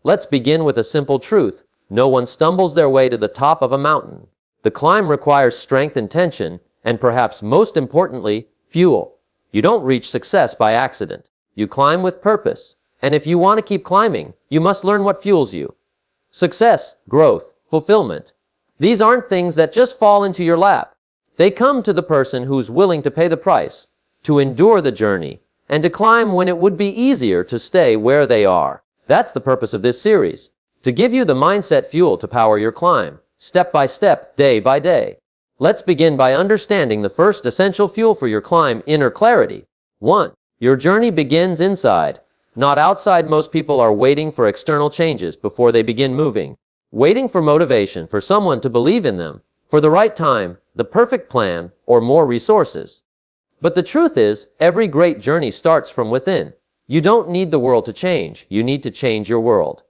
Let's begin with a simple truth. No one stumbles their way to the top of a mountain. The climb requires strength and tension, and perhaps most importantly, fuel. You don't reach success by accident. You climb with purpose. And if you want to keep climbing, you must learn what fuels you. Success, growth, fulfillment. These aren't things that just fall into your lap. They come to the person who's willing to pay the price, to endure the journey, and to climb when it would be easier to stay where they are. That's the purpose of this series, to give you the mindset fuel to power your climb, step by step, day by day. Let's begin by understanding the first essential fuel for your climb: inner clarity. 1. Your journey begins inside, not outside. Most people are waiting for external changes before they begin moving, waiting for motivation, for someone to believe in them, for the right time, the perfect plan, or more resources. But the truth is, every great journey starts from within. You don't need the world to change, you need to change your world.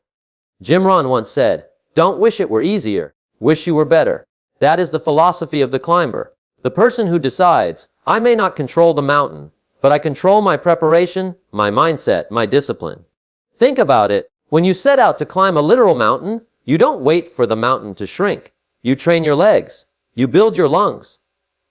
Jim Rohn once said, "Don't wish it were easier, wish you were better." That is the philosophy of the climber. The person who decides, I may not control the mountain, but I control my preparation, my mindset, my discipline. Think about it. When you set out to climb a literal mountain, you don't wait for the mountain to shrink. You train your legs. You build your lungs.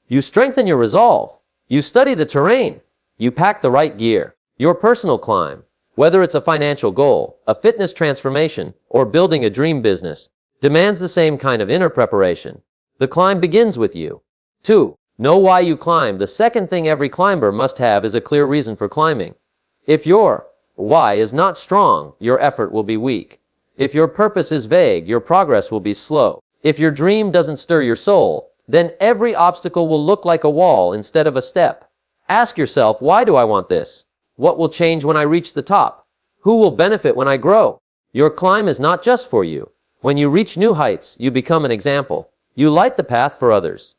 You strengthen your resolve. You study the terrain. You pack the right gear. Your personal climb, whether it's a financial goal, a fitness transformation, or building a dream business, demands the same kind of inner preparation. The climb begins with you. 2. Know why you climb. The second thing every climber must have is a clear reason for climbing. If your why is not strong, your effort will be weak. If your purpose is vague, your progress will be slow. If your dream doesn't stir your soul, then every obstacle will look like a wall instead of a step. Ask yourself, why do I want this? What will change when I reach the top? Who will benefit when I grow? Your climb is not just for you. When you reach new heights, you become an example. You light the path for others.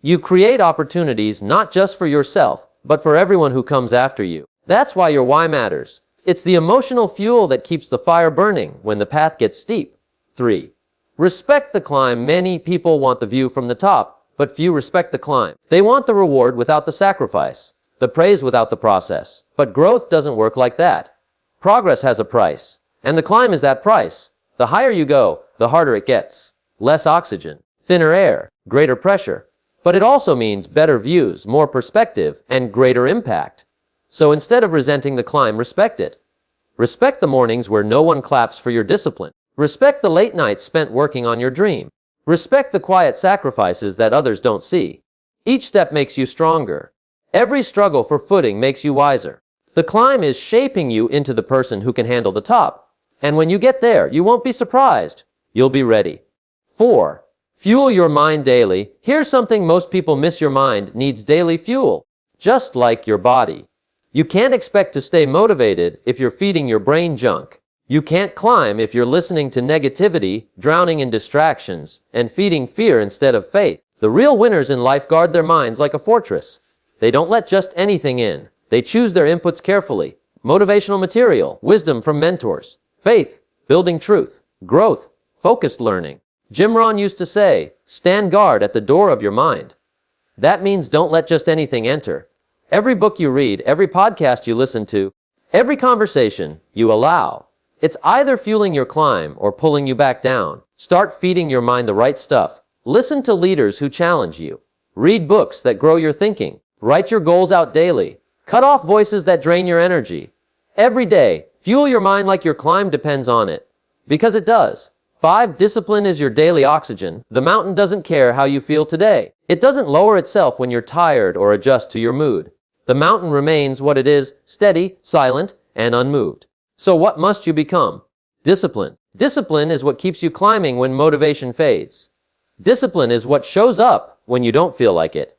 You create opportunities not just for yourself, but for everyone who comes after you. That's why your why matters. It's the emotional fuel that keeps the fire burning when the path gets steep. 3. Respect the climb. Many people want the view from the top, but few respect the climb. They want the reward without the sacrifice, the praise without the process. But growth doesn't work like that. Progress has a price, and the climb is that price. The higher you go, the harder it gets. Less oxygen, thinner air, greater pressure. But it also means better views, more perspective, and greater impact. So instead of resenting the climb, respect it. Respect the mornings where no one claps for your discipline. Respect the late nights spent working on your dream. Respect the quiet sacrifices that others don't see. Each step makes you stronger. Every struggle for footing makes you wiser. The climb is shaping you into the person who can handle the top. And when you get there, you won't be surprised. You'll be ready. 4. Fuel your mind daily. Here's something most people miss. Your mind needs daily fuel, just like your body. You can't expect to stay motivated if you're feeding your brain junk. You can't climb if you're listening to negativity, drowning in distractions, and feeding fear instead of faith. The real winners in life guard their minds like a fortress. They don't let just anything in. They choose their inputs carefully. Motivational material, wisdom from mentors, faith, building truth, growth, focused learning. Jim Rohn used to say, stand guard at the door of your mind. That means don't let just anything enter. Every book you read, every podcast you listen to, every conversation you allow, it's either fueling your climb or pulling you back down. Start feeding your mind the right stuff. Listen to leaders who challenge you. Read books that grow your thinking. Write your goals out daily. Cut off voices that drain your energy. Every day, fuel your mind like your climb depends on it. Because it does. 5. Discipline is your daily oxygen. The mountain doesn't care how you feel today. It doesn't lower itself when you're tired or adjust to your mood. The mountain remains what it is, steady, silent, and unmoved. So what must you become? Discipline. Discipline is what keeps you climbing when motivation fades. Discipline is what shows up when you don't feel like it.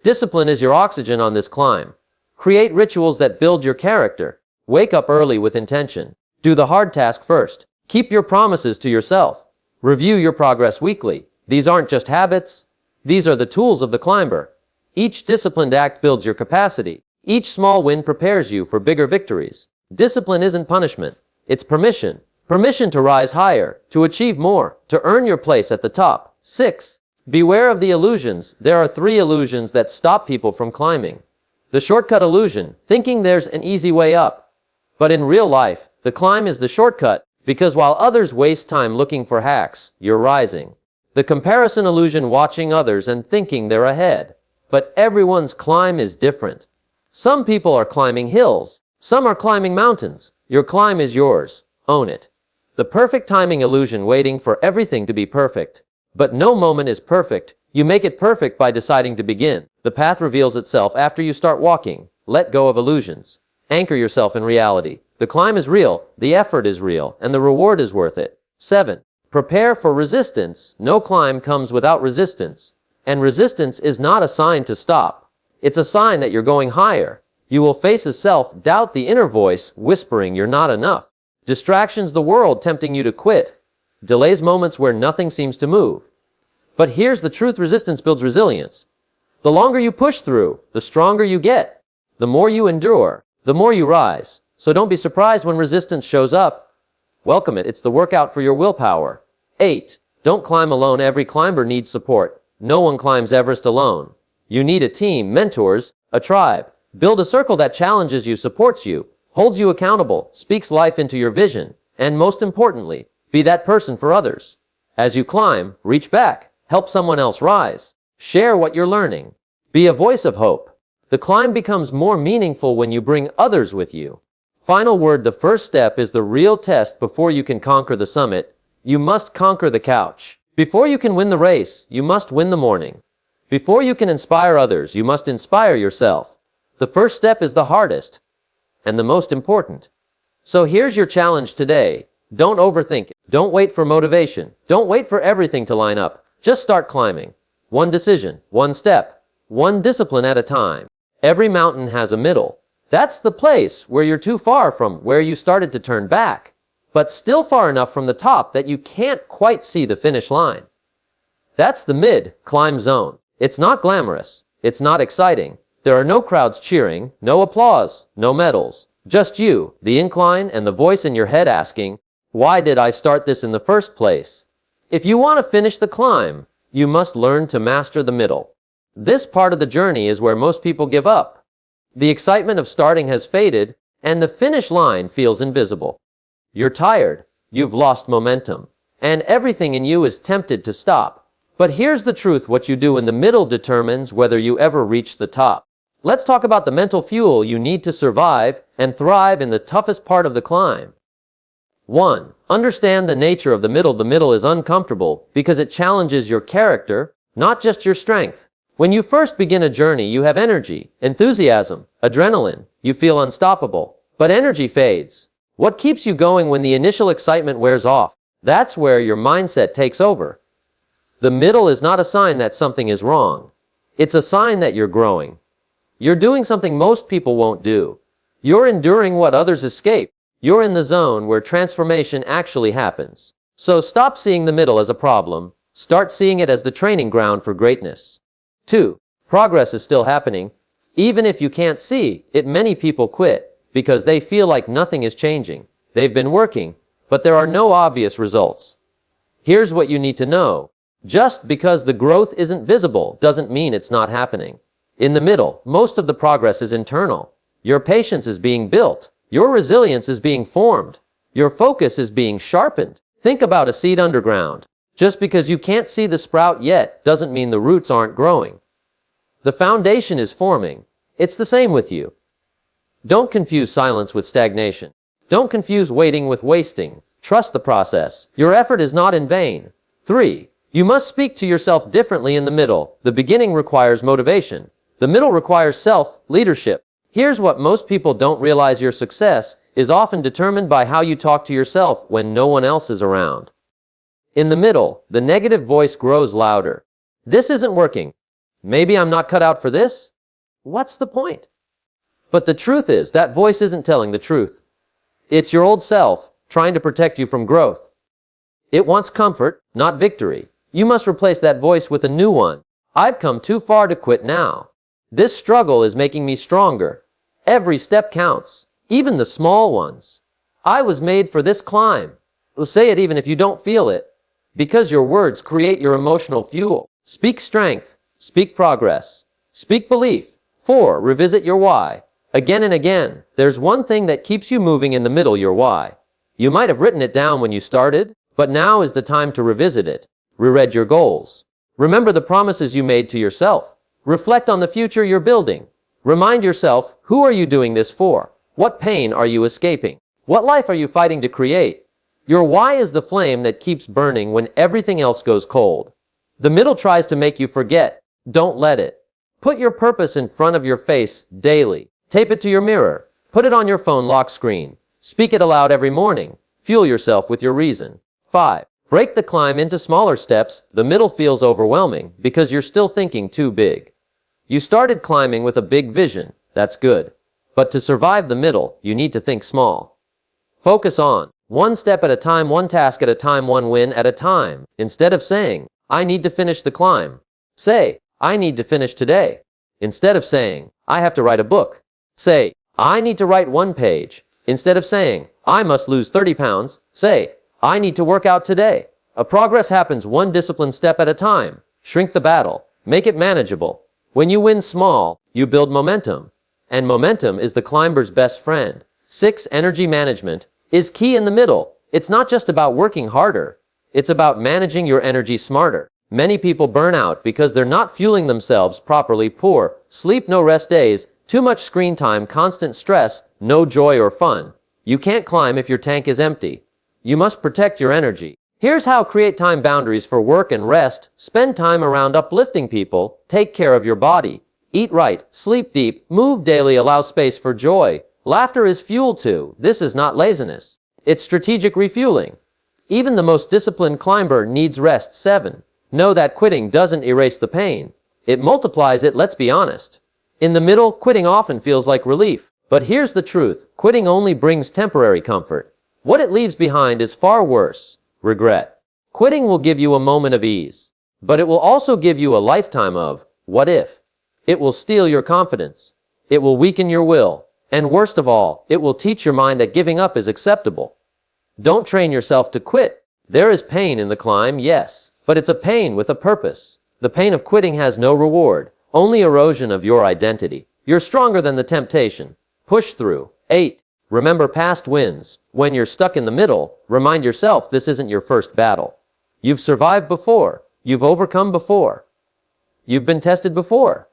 Discipline is your oxygen on this climb. Create rituals that build your character. Wake up early with intention. Do the hard task first. Keep your promises to yourself. Review your progress weekly. These aren't just habits. These are the tools of the climber. Each disciplined act builds your capacity. Each small win prepares you for bigger victories. Discipline isn't punishment. It's permission. Permission to rise higher, to achieve more, to earn your place at the top. 6. Beware of the illusions. There are 3 illusions that stop people from climbing. The shortcut illusion, thinking there's an easy way up. But in real life, the climb is the shortcut. Because while others waste time looking for hacks, you're rising. The comparison illusion, watching others and thinking they're ahead. But everyone's climb is different. Some people are climbing hills. Some are climbing mountains. Your climb is yours. Own it. The perfect timing illusion, waiting for everything to be perfect. But no moment is perfect. You make it perfect by deciding to begin. The path reveals itself after you start walking. Let go of illusions. Anchor yourself in reality. The climb is real, the effort is real, and the reward is worth it. 7. Prepare for resistance. No climb comes without resistance. And resistance is not a sign to stop. It's a sign that you're going higher. You will face a self-doubt, the inner voice whispering you're not enough. Distractions, the world tempting you to quit. Delays, moments where nothing seems to move. But here's the truth: resistance builds resilience. The longer you push through, the stronger you get. The more you endure, the more you rise. So don't be surprised when resistance shows up. Welcome it. It's the workout for your willpower. 8. Don't climb alone. Every climber needs support. No one climbs Everest alone. You need a team, mentors, a tribe. Build a circle that challenges you, supports you, holds you accountable, speaks life into your vision, and most importantly, be that person for others. As you climb, reach back, help someone else rise. Share what you're learning. Be a voice of hope. The climb becomes more meaningful when you bring others with you. Final word: the first step is the real test. Before you can conquer the summit, you must conquer the couch. Before you can win the race, you must win the morning. Before you can inspire others, you must inspire yourself. The first step is the hardest and the most important. So here's your challenge today. Don't overthink it. Don't wait for motivation. Don't wait for everything to line up. Just start climbing. One decision, one step, one discipline at a time. Every mountain has a middle. That's the place where you're too far from where you started to turn back, but still far enough from the top that you can't quite see the finish line. That's the mid-climb zone. It's not glamorous. It's not exciting. There are no crowds cheering, no applause, no medals. Just you, the incline, and the voice in your head asking, why did I start this in the first place? If you want to finish the climb, you must learn to master the middle. This part of the journey is where most people give up. The excitement of starting has faded, and the finish line feels invisible. You're tired, you've lost momentum, and everything in you is tempted to stop. But here's the truth: what you do in the middle determines whether you ever reach the top. Let's talk about the mental fuel you need to survive and thrive in the toughest part of the climb. 1. Understand the nature of the middle. The middle is uncomfortable because it challenges your character, not just your strength. When you first begin a journey, you have energy, enthusiasm, adrenaline. You feel unstoppable. But energy fades. What keeps you going when the initial excitement wears off? That's where your mindset takes over. The middle is not a sign that something is wrong. It's a sign that you're growing. You're doing something most people won't do. You're enduring what others escape. You're in the zone where transformation actually happens. So stop seeing the middle as a problem. Start seeing it as the training ground for greatness. 2. Progress is still happening. Even if you can't see it, many people quit because they feel like nothing is changing. They've been working, but there are no obvious results. Here's what you need to know. Just because the growth isn't visible doesn't mean it's not happening. In the middle, most of the progress is internal. Your patience is being built. Your resilience is being formed. Your focus is being sharpened. Think about a seed underground. Just because you can't see the sprout yet doesn't mean the roots aren't growing. The foundation is forming. It's the same with you. Don't confuse silence with stagnation. Don't confuse waiting with wasting. Trust the process. Your effort is not in vain. 3. You must speak to yourself differently in the middle. The beginning requires motivation. The middle requires self-leadership. Here's what most people don't realize: your success is often determined by how you talk to yourself when no one else is around. In the middle, the negative voice grows louder. This isn't working. Maybe I'm not cut out for this? What's the point? But the truth is, that voice isn't telling the truth. It's your old self trying to protect you from growth. It wants comfort, not victory. You must replace that voice with a new one. I've come too far to quit now. This struggle is making me stronger. Every step counts, even the small ones. I was made for this climb. Say it even if you don't feel it, because your words create your emotional fuel. Speak strength, speak progress, speak belief. 4. Revisit your why. Again and again. There's one thing that keeps you moving in the middle: your why. You might have written it down when you started, but now is the time to revisit it. Reread your goals. Remember the promises you made to yourself. Reflect on the future you're building. Remind yourself, who are you doing this for? What pain are you escaping? What life are you fighting to create? Your why is the flame that keeps burning when everything else goes cold. The middle tries to make you forget. Don't let it. Put your purpose in front of your face daily. Tape it to your mirror. Put it on your phone lock screen. Speak it aloud every morning. Fuel yourself with your reason. 5. Break the climb into smaller steps. The middle feels overwhelming because you're still thinking too big. You started climbing with a big vision. That's good. But to survive the middle, you need to think small. Focus on one step at a time, one task at a time, one win at a time. Instead of saying, I need to finish the climb, say, I need to finish today. Instead of saying, I have to write a book, say, I need to write 1 page. Instead of saying, I must lose 30 pounds, say, I need to work out today. A progress happens one disciplined step at a time. Shrink the battle. Make it manageable. When you win small, you build momentum. And momentum is the climber's best friend. 6. Energy management is key in the middle. It's not just about working harder. It's about managing your energy smarter. Many people burn out because they're not fueling themselves properly. Poor sleep, no rest days, too much screen time, constant stress, no joy or fun. You can't climb if your tank is empty. You must protect your energy. Here's how: create time boundaries for work and rest. Spend time around uplifting people. Take care of your body. Eat right, sleep deep, move daily, allow space for joy. Laughter is fuel too. This is not laziness. It's strategic refueling. Even the most disciplined climber needs rest. 7. Know that quitting doesn't erase the pain. It multiplies it, let's be honest. In the middle, quitting often feels like relief. But here's the truth. Quitting only brings temporary comfort. What it leaves behind is far worse: regret. Quitting will give you a moment of ease, but it will also give you a lifetime of what if. It will steal your confidence. It will weaken your will. And worst of all, it will teach your mind that giving up is acceptable. Don't train yourself to quit. There is pain in the climb, yes, but it's a pain with a purpose. The pain of quitting has no reward, only erosion of your identity. You're stronger than the temptation. Push through. 8. Remember past wins. When you're stuck in the middle, remind yourself this isn't your first battle. You've survived before. You've overcome before. You've been tested before.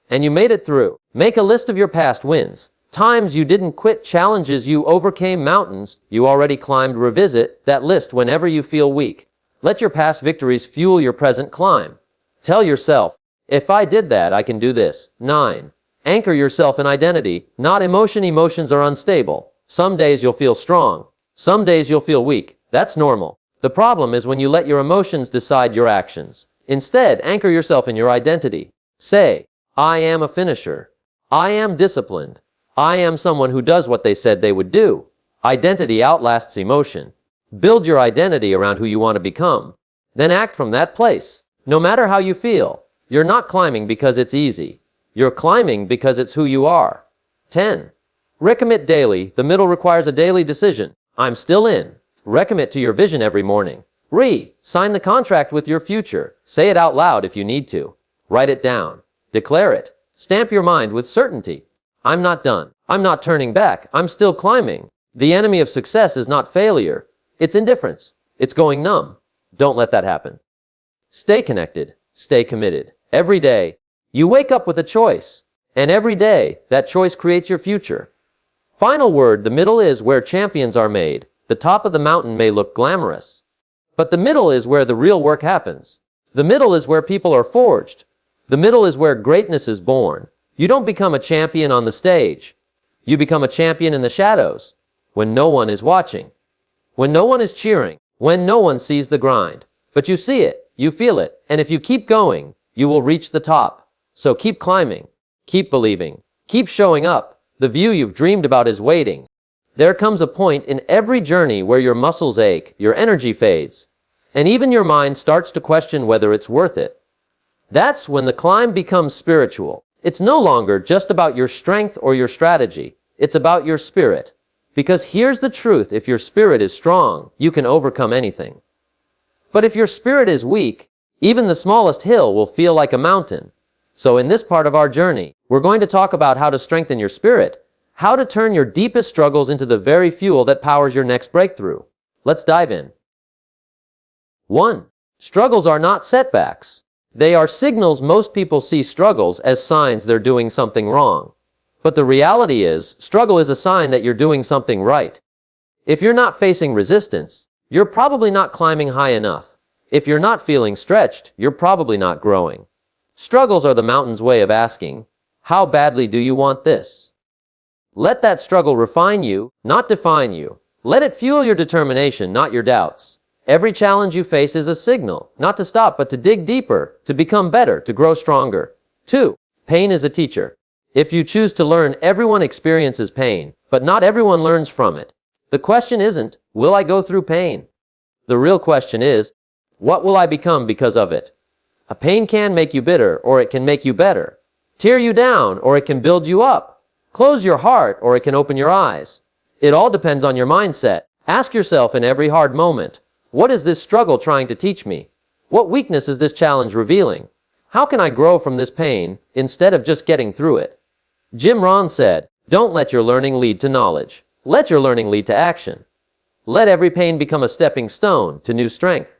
And you made it through. Make a list of your past wins. Times you didn't quit, challenges you overcame, mountains you already climbed. Revisit that list whenever you feel weak. Let your past victories fuel your present climb. Tell yourself, if I did that, I can do this. 9. Anchor yourself in identity, not emotion. Emotions are unstable. Some days you'll feel strong. Some days you'll feel weak. That's normal. The problem is when you let your emotions decide your actions. Instead, anchor yourself in your identity. Say, I am a finisher. I am disciplined. I am someone who does what they said they would do. Identity outlasts emotion. Build your identity around who you want to become. Then act from that place. No matter how you feel, you're not climbing because it's easy. You're climbing because it's who you are. 10. Recommit daily. The middle requires a daily decision. I'm still in. Recommit to your vision every morning. Sign the contract with your future. Say it out loud if you need to. Write it down. Declare it. Stamp your mind with certainty. I'm not done. I'm not turning back. I'm still climbing. The enemy of success is not failure. It's indifference. It's going numb. Don't let that happen. Stay connected. Stay committed. Every day, you wake up with a choice. And every day, that choice creates your future. Final word: the middle is where champions are made. The top of the mountain may look glamorous, but the middle is where the real work happens. The middle is where people are forged. The middle is where greatness is born. You don't become a champion on the stage. You become a champion in the shadows, when no one is watching, when no one is cheering, when no one sees the grind. But you see it, you feel it, and if you keep going, you will reach the top. So keep climbing, keep believing, keep showing up. The view you've dreamed about is waiting. There comes a point in every journey where your muscles ache, your energy fades, and even your mind starts to question whether it's worth it. That's when the climb becomes spiritual. It's no longer just about your strength or your strategy. It's about your spirit. Because here's the truth: if your spirit is strong, you can overcome anything. But if your spirit is weak, even the smallest hill will feel like a mountain. So in this part of our journey, we're going to talk about how to strengthen your spirit, How to turn your deepest struggles into the very fuel that powers your next breakthrough. Let's dive in. 1. Struggles are not setbacks. They are signals. Most people see struggles as signs they're doing something wrong. But the reality is, struggle is a sign that you're doing something right. If you're not facing resistance, you're probably not climbing high enough. If you're not feeling stretched, you're probably not growing. Struggles are the mountain's way of asking, how badly do you want this? Let that struggle refine you, not define you. Let it fuel your determination, not your doubts. Every challenge you face is a signal, not to stop, but to dig deeper, to become better, to grow stronger. 2. Pain is a teacher. If you choose to learn, everyone experiences pain, but not everyone learns from it. The question isn't, will I go through pain? The real question is, what will I become because of it? A pain can make you bitter, or it can make you better. Tear you down, or it can build you up. Close your heart, or it can open your eyes. It all depends on your mindset. Ask yourself in every hard moment, what is this struggle trying to teach me? What weakness is this challenge revealing? How can I grow from this pain instead of just getting through it? Jim Rohn said, don't let your learning lead to knowledge. Let your learning lead to action. Let every pain become a stepping stone to new strength.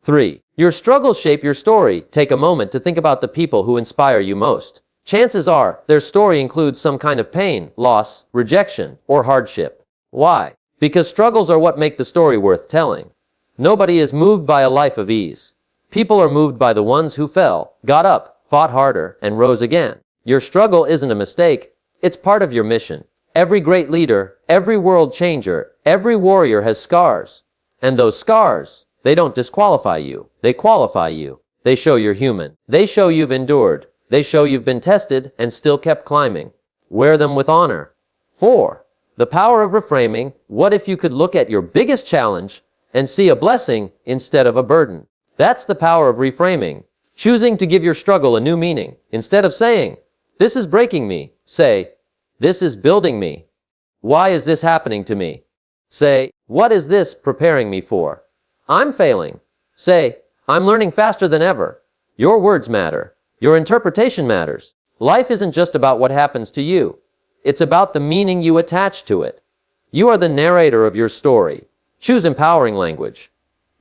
3. Your struggles shape your story. Take a moment to think about the people who inspire you most. Chances are, their story includes some kind of pain, loss, rejection, or hardship. Why? Because struggles are what make the story worth telling. Nobody is moved by a life of ease. People are moved by the ones who fell, got up, fought harder, and rose again. Your struggle isn't a mistake. It's part of your mission. Every great leader, every world changer, every warrior has scars. And those scars, they don't disqualify you. They qualify you. They show you're human. They show you've endured. They show you've been tested and still kept climbing. Wear them with honor. 4. The power of reframing. What if you could look at your biggest challenge and see a blessing instead of a burden? That's the power of reframing. Choosing to give your struggle a new meaning. Instead of saying, this is breaking me, say, this is building me. Why is this happening to me? Say, what is this preparing me for? I'm failing. Say, I'm learning faster than ever. Your words matter. Your interpretation matters. Life isn't just about what happens to you. It's about the meaning you attach to it. You are the narrator of your story. Choose empowering language.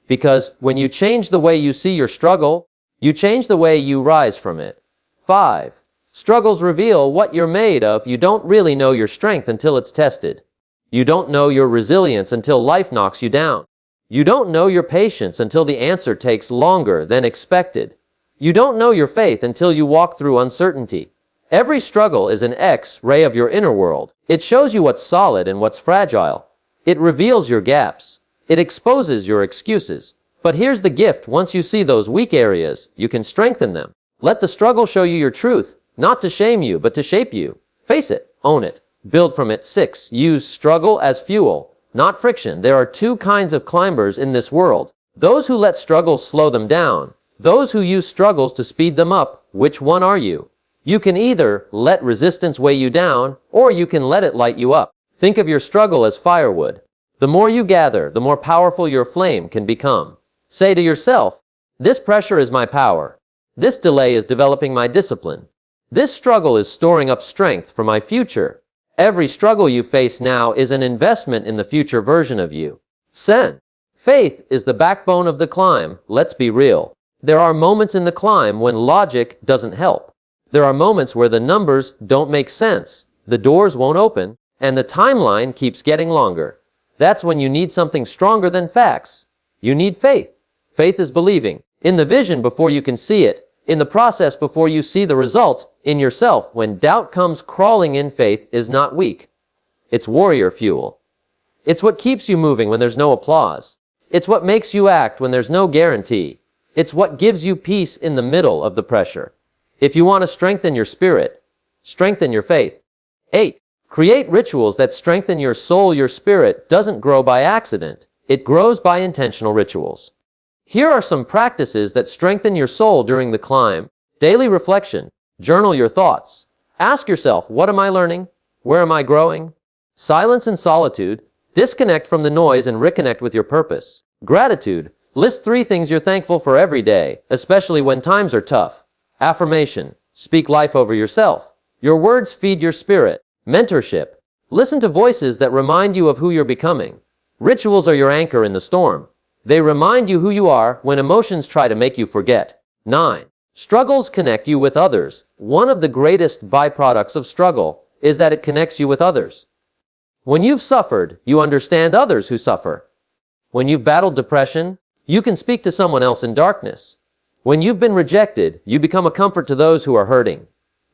Because when you change the way you see your struggle, you change the way you rise from it. 5. Struggles reveal what you're made of. You don't really know your strength until it's tested. You don't know your resilience until life knocks you down. You don't know your patience until the answer takes longer than expected. You don't know your faith until you walk through uncertainty. Every struggle is an X-ray of your inner world. It shows you what's solid and what's fragile. It reveals your gaps. It exposes your excuses. But here's the gift. Once you see those weak areas, you can strengthen them. Let the struggle show you your truth, not to shame you, but to shape you. Face it. Own it. Build from it. 6. Use struggle as fuel, not friction. There are two kinds of climbers in this world. Those who let struggles slow them down. Those who use struggles to speed them up. Which one are you? You can either let resistance weigh you down, or you can let it light you up. Think of your struggle as firewood. The more you gather, the more powerful your flame can become. Say to yourself, this pressure is my power. This delay is developing my discipline. This struggle is storing up strength for my future. Every struggle you face now is an investment in the future version of you. 7. Faith is the backbone of the climb. Let's be real. There are moments in the climb when logic doesn't help. There are moments where the numbers don't make sense, the doors won't open, and the timeline keeps getting longer. That's when you need something stronger than facts. You need faith. Faith is believing in the vision before you can see it, in the process before you see the result, in yourself. When doubt comes crawling in, faith is not weak. It's warrior fuel. It's what keeps you moving when there's no applause. It's what makes you act when there's no guarantee. It's what gives you peace in the middle of the pressure. If you want to strengthen your spirit, strengthen your faith. 8. Create rituals that strengthen your soul. Your spirit doesn't grow by accident. It grows by intentional rituals. Here are some practices that strengthen your soul during the climb. Daily reflection. Journal your thoughts. Ask yourself, what am I learning? Where am I growing? Silence and solitude. Disconnect from the noise and reconnect with your purpose. Gratitude. List 3 things you're thankful for every day, especially when times are tough. Affirmation. Speak life over yourself. Your words feed your spirit. Mentorship. Listen to voices that remind you of who you're becoming. Rituals are your anchor in the storm. They remind you who you are when emotions try to make you forget. 9. Struggles connect you with others. One of the greatest byproducts of struggle is that it connects you with others. When you've suffered, you understand others who suffer. When you've battled depression, you can speak to someone else in darkness. When you've been rejected, you become a comfort to those who are hurting.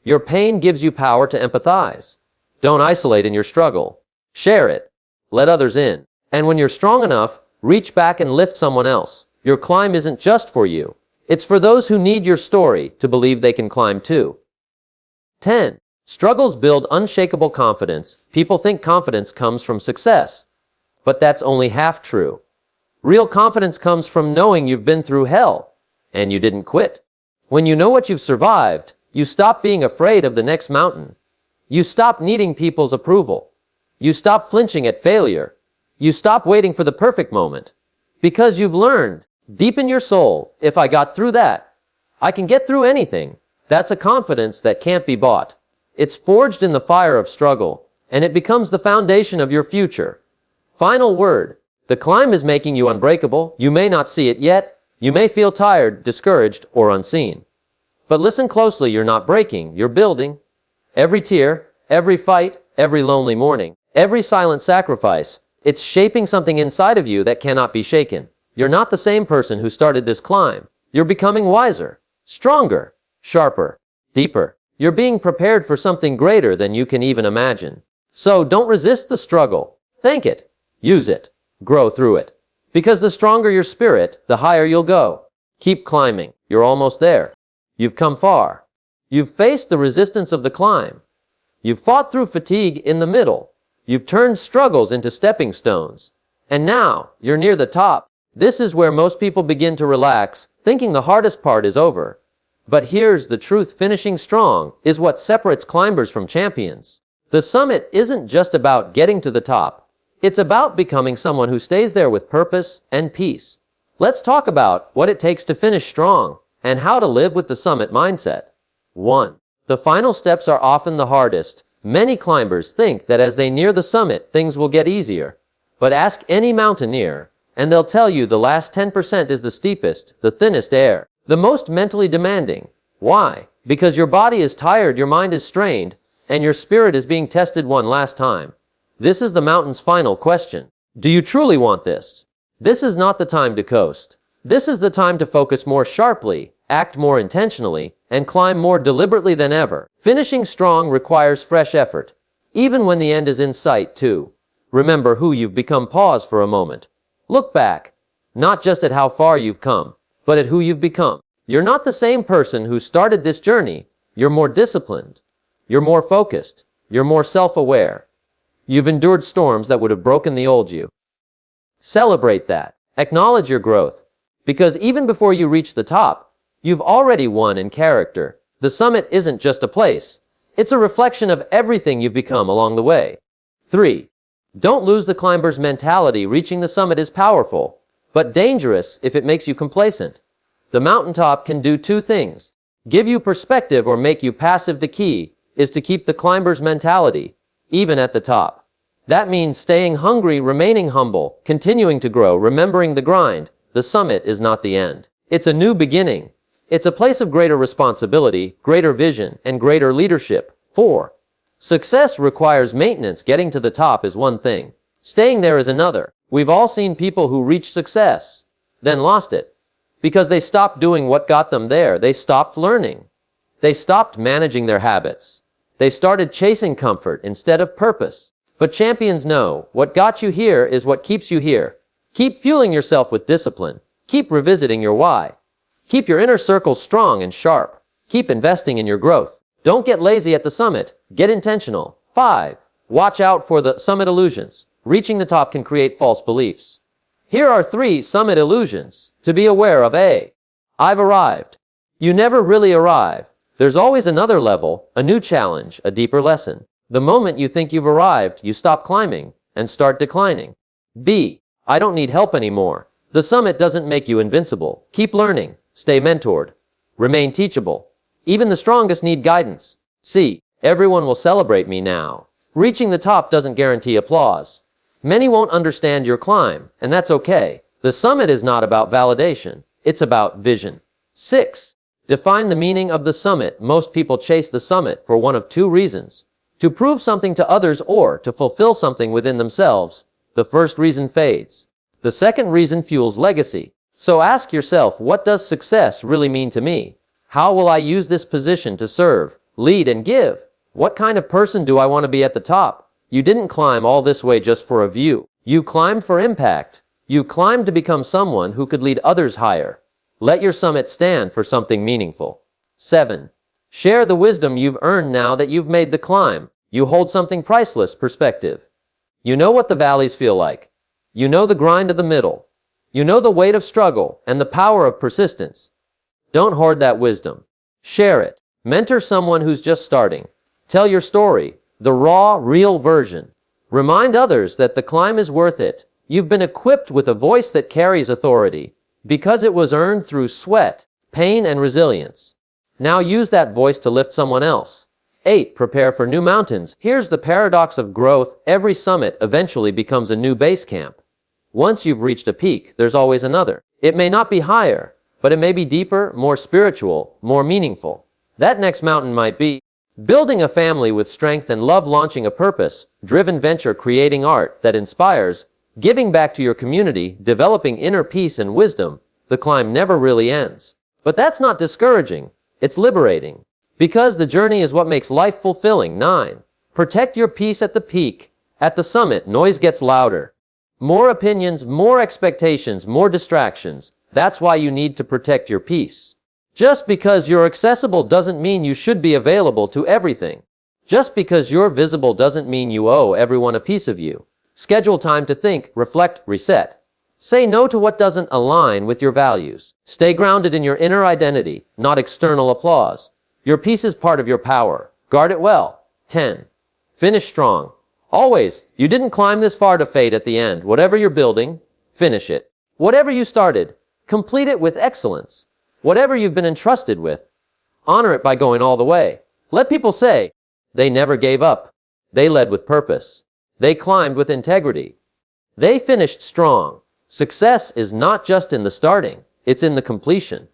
Your pain gives you power to empathize. Don't isolate in your struggle. Share it. Let others in. And when you're strong enough, reach back and lift someone else. Your climb isn't just for you. It's for those who need your story to believe they can climb too. 10. Struggles build unshakable confidence. People think confidence comes from success, but that's only half true. Real confidence comes from knowing you've been through hell and you didn't quit. When you know what you've survived, you stop being afraid of the next mountain. You stop needing people's approval. You stop flinching at failure. You stop waiting for the perfect moment. Because you've learned, deep in your soul, if I got through that, I can get through anything. That's a confidence that can't be bought. It's forged in the fire of struggle, and it becomes the foundation of your future. Final word. The climb is making you unbreakable. You may not see it yet. You may feel tired, discouraged, or unseen. But listen closely, you're not breaking, you're building. Every tear, every fight, every lonely morning, every silent sacrifice, it's shaping something inside of you that cannot be shaken. You're not the same person who started this climb. You're becoming wiser, stronger, sharper, deeper. You're being prepared for something greater than you can even imagine. So don't resist the struggle. Thank it. Use it. Grow through it. Because the stronger your spirit, the higher you'll go. Keep climbing. You're almost there. You've come far. You've faced the resistance of the climb. You've fought through fatigue in the middle. You've turned struggles into stepping stones. And now, you're near the top. This is where most people begin to relax, thinking the hardest part is over. But here's the truth, finishing strong is what separates climbers from champions. The summit isn't just about getting to the top. It's about becoming someone who stays there with purpose and peace. Let's talk about what it takes to finish strong and how to live with the summit mindset. 1. The final steps are often the hardest. Many climbers think that as they near the summit, things will get easier. But ask any mountaineer, and they'll tell you the last 10% is the steepest, the thinnest air, the most mentally demanding. Why? Because your body is tired, your mind is strained, and your spirit is being tested one last time. This is the mountain's final question. Do you truly want this? This is not the time to coast. This is the time to focus more sharply, act more intentionally, and climb more deliberately than ever. Finishing strong requires fresh effort, even when the end is in sight too. Remember who you've become. Pause for a moment. Look back, not just at how far you've come, but at who you've become. You're not the same person who started this journey. You're more disciplined. You're more focused. You're more self-aware. You've endured storms that would have broken the old you. Celebrate that. Acknowledge your growth. Because even before you reach the top, you've already won in character. The summit isn't just a place. It's a reflection of everything you've become along the way. 3. Don't lose the climber's mentality. Reaching the summit is powerful, but dangerous if it makes you complacent. The mountaintop can do two things: give you perspective or make you passive. The key is to keep the climber's mentality, even at the top. That means staying hungry, remaining humble, continuing to grow, remembering the grind. The summit is not the end. It's a new beginning. It's a place of greater responsibility, greater vision, and greater leadership. 4. Success requires maintenance. Getting to the top is one thing. Staying there is another. We've all seen people who reached success, then lost it. Because they stopped doing what got them there. They stopped learning. They stopped managing their habits. They started chasing comfort instead of purpose. But champions know what got you here is what keeps you here. Keep fueling yourself with discipline. Keep revisiting your why. Keep your inner circle strong and sharp. Keep investing in your growth. Don't get lazy at the summit. Get intentional. 5. Watch out for the summit illusions. Reaching the top can create false beliefs. Here are 3 summit illusions to be aware of. A. I've arrived. You never really arrive. There's always another level, a new challenge, a deeper lesson. The moment you think you've arrived, you stop climbing and start declining. B. I don't need help anymore. The summit doesn't make you invincible. Keep learning. Stay mentored. Remain teachable. Even the strongest need guidance. C. Everyone will celebrate me now. Reaching the top doesn't guarantee applause. Many won't understand your climb, and that's okay. The summit is not about validation. It's about vision. 6. Define the meaning of the summit. Most people chase the summit for one of two reasons: to prove something to others or to fulfill something within themselves. The first reason fades. The second reason fuels legacy. So ask yourself, what does success really mean to me? How will I use this position to serve, lead, and give? What kind of person do I want to be at the top? You didn't climb all this way just for a view. You climbed for impact. You climbed to become someone who could lead others higher. Let your summit stand for something meaningful. 7. Share the wisdom you've earned now that you've made the climb. You hold something priceless: perspective. You know what the valleys feel like. You know the grind of the middle. You know the weight of struggle and the power of persistence. Don't hoard that wisdom. Share it. Mentor someone who's just starting. Tell your story, the raw, real version. Remind others that the climb is worth it. You've been equipped with a voice that carries authority because it was earned through sweat, pain, and resilience. Now use that voice to lift someone else. 8. Prepare for new mountains. Here's the paradox of growth. Every summit eventually becomes a new base camp. Once you've reached a peak, there's always another. It may not be higher, but it may be deeper, more spiritual, more meaningful. That next mountain might be building a family with strength and love, launching a purpose-driven venture, creating art that inspires, giving back to your community, developing inner peace and wisdom. The climb never really ends. But that's not discouraging. It's liberating. Because the journey is what makes life fulfilling. 9. Protect your peace at the peak. At the summit, noise gets louder. More opinions, more expectations, more distractions. That's why you need to protect your peace. Just because you're accessible doesn't mean you should be available to everything. Just because you're visible doesn't mean you owe everyone a piece of you. Schedule time to think, reflect, reset. Say no to what doesn't align with your values. Stay grounded in your inner identity, not external applause. Your peace is part of your power. Guard it well. 10. Finish strong. Always, you didn't climb this far to fade at the end. Whatever you're building, finish it. Whatever you started, complete it with excellence. Whatever you've been entrusted with, honor it by going all the way. Let people say, they never gave up. They led with purpose. They climbed with integrity. They finished strong. Success is not just in the starting, it's in the completion.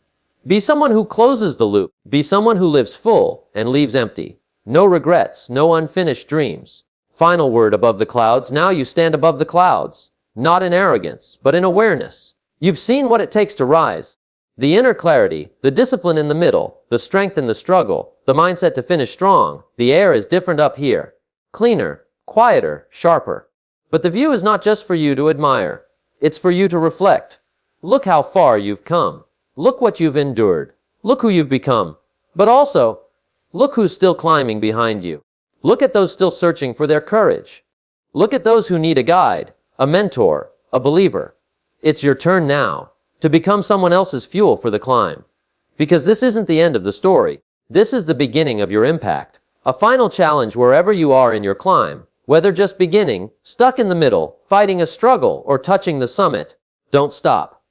Be someone who closes the loop. Be someone who lives full and leaves empty. No regrets, no unfinished dreams. Final word: above the clouds. Now you stand above the clouds, not in arrogance, but in awareness. You've seen what it takes to rise. The inner clarity, the discipline in the middle, the strength in the struggle, the mindset to finish strong. The air is different up here. Cleaner, quieter, sharper. But the view is not just for you to admire. It's for you to reflect. Look how far you've come. Look what you've endured. Look who you've become. But also, look who's still climbing behind you. Look at those still searching for their courage. Look at those who need a guide, a mentor, a believer. It's your turn now to become someone else's fuel for the climb. Because this isn't the end of the story. This is the beginning of your impact. A final challenge wherever you are in your climb, whether just beginning, stuck in the middle, fighting a struggle, or touching the summit. Don't stop.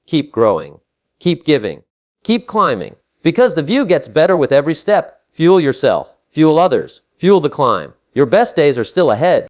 Keep growing. Keep giving. Keep climbing. Because the view gets better with every step. Fuel yourself. Fuel others. Fuel the climb. Your best days are still ahead.